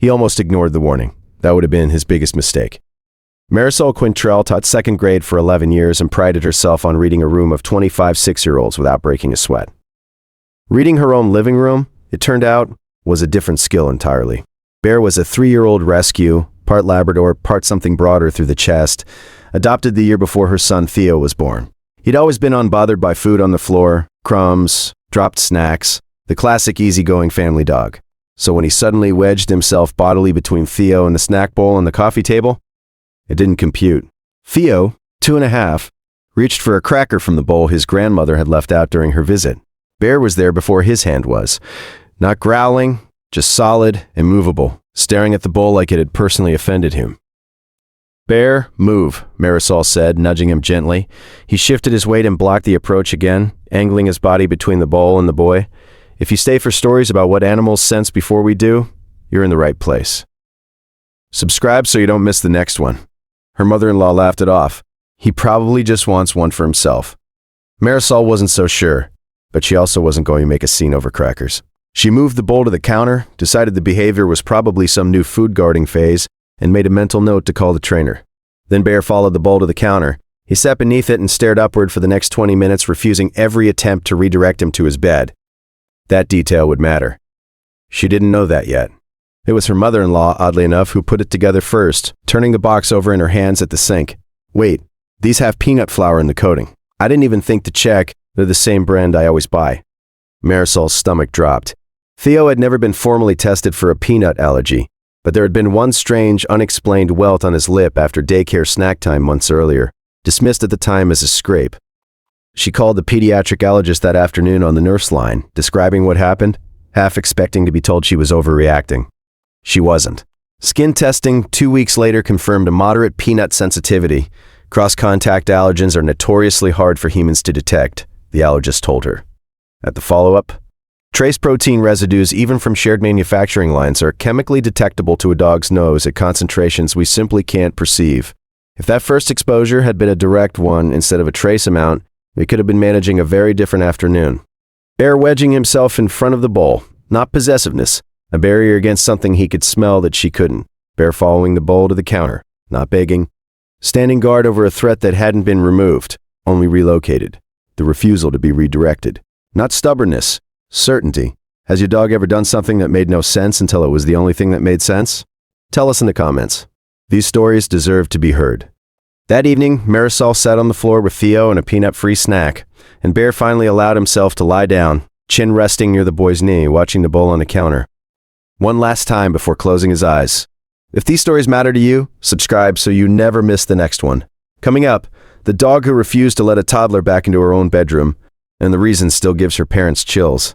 He almost ignored the warning. That would have been his biggest mistake. Marisol Quintrell taught second grade for 11 years and prided herself on reading a room of 25 6-year-olds without breaking a sweat. Reading her own living room, it turned out, was a different skill entirely. Bear was a 3-year-old rescue, part Labrador, part something broader through the chest, adopted the year before her son Theo was born. He'd always been unbothered by food on the floor, crumbs, dropped snacks, the classic easygoing family dog. So when he suddenly wedged himself bodily between Theo and the snack bowl on the coffee table, it didn't compute. Theo, 2.5, reached for a cracker from the bowl his grandmother had left out during her visit. Bear was there before his hand was. Not growling, just solid, immovable, staring at the bowl like it had personally offended him. "Bear, move," Marisol said, nudging him gently. He shifted his weight and blocked the approach again, angling his body between the bowl and the boy. "If you stay for stories about what animals sense before we do, you're in the right place. Subscribe so you don't miss the next one." Her mother-in-law laughed it off. He probably just wants one for himself. Marisol wasn't so sure, but she also wasn't going to make a scene over crackers. She moved the bowl to the counter, decided the behavior was probably some new food guarding phase, and made a mental note to call the trainer. Then Bear followed the bowl to the counter. He sat beneath it and stared upward for the next 20 minutes, refusing every attempt to redirect him to his bed. That detail would matter. She didn't know that yet. It was her mother-in-law, oddly enough, who put it together first, turning the box over in her hands at the sink. "Wait, these have peanut flour in the coating. I didn't even think to check. They're the same brand I always buy." Marisol's stomach dropped. Theo had never been formally tested for a peanut allergy, but there had been one strange, unexplained welt on his lip after daycare snack time months earlier, dismissed at the time as a scrape. She called the pediatric allergist that afternoon on the nurse line, describing what happened, half expecting to be told she was overreacting. She wasn't. Skin testing 2 weeks later confirmed a moderate peanut sensitivity. Cross-contact allergens are notoriously hard for humans to detect, the allergist told her. At the follow-up, trace protein residues, even from shared manufacturing lines, are chemically detectable to a dog's nose at concentrations we simply can't perceive. If that first exposure had been a direct one instead of a trace amount, we could have been managing a very different afternoon. Bear wedging himself in front of the bowl, not possessiveness, a barrier against something he could smell that she couldn't. Bear following the bowl to the counter, not begging. Standing guard over a threat that hadn't been removed, only relocated. The refusal to be redirected. Not stubbornness, certainty. Has your dog ever done something that made no sense until it was the only thing that made sense? Tell us in the comments. These stories deserve to be heard. That evening, Marisol sat on the floor with Theo and a peanut-free snack, and Bear finally allowed himself to lie down, chin resting near the boy's knee, watching the bowl on the counter. One last time before closing his eyes. If these stories matter to you, subscribe so you never miss the next one. Coming up, the dog who refused to let a toddler back into her own bedroom, and the reason still gives her parents chills.